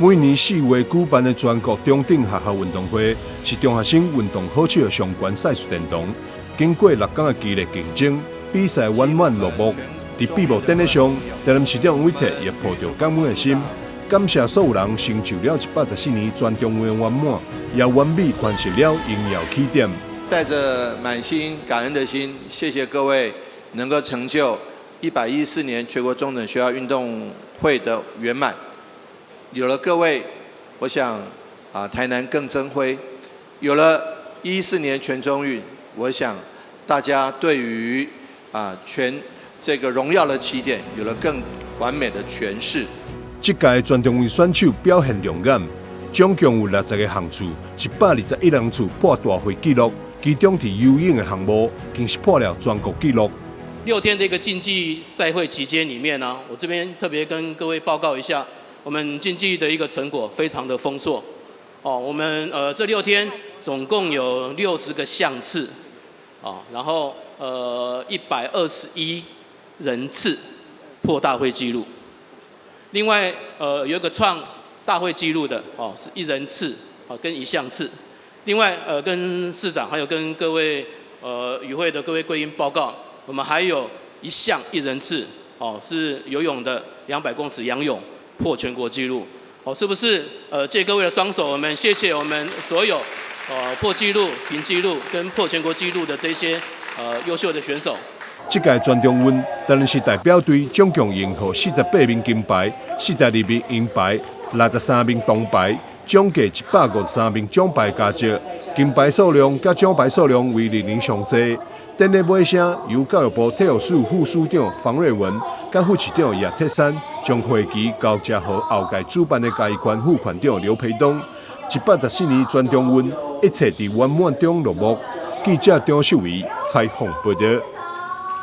每年4月举办的全国中等学校运动会，是中学生运动好手的相关赛事殿堂。经过6天的激烈竞争，比赛圆满落幕。在闭幕典礼上，台南市长黄伟哲也抱着感恩的心，感谢所有人成就了114年全中运圆满，也完美完成了荣耀起点。带着满心感恩的心，谢谢各位能够成就114年全国中等学校运动会的圆满。有了各位，我想台南更增辉；有了114年全中运，我想大家对于全这个荣耀的起点有了更完美的诠释。这届全中运选手表现亮眼，总共有60个项次，121人次破大会纪录。其中在游泳的项目，更是破了全国纪录。6天的一个竞技赛会期间里面呢，我这边特别跟各位报告一下，我们竞技的一个成果非常的丰硕。我们这6天总共有60个项次，然后121人次破大会纪录。另外有一个创大会纪录的是1人次跟1项次。另外跟市长还有跟各位与会的各位贵宾报告，我们还有1项1人次是游泳的200公尺仰泳破全国纪录。是不是借各位的双手，我们谢谢我们所有破纪录、平纪录跟破全国纪录的这些优秀的选手。这届全中运，台南市代表队总共赢获48面金牌、42面银牌、63面铜牌，总计153面奖牌佳绩。金牌数量甲奖牌数量为历年上济。典礼尾声，由教育部体育署副署长方瑞文甲副市长叶铁山将会期交接予后届主办的嘉义县副县长刘培东。114年全中运一切在圆满中落幕。记者张秀仪采访报道。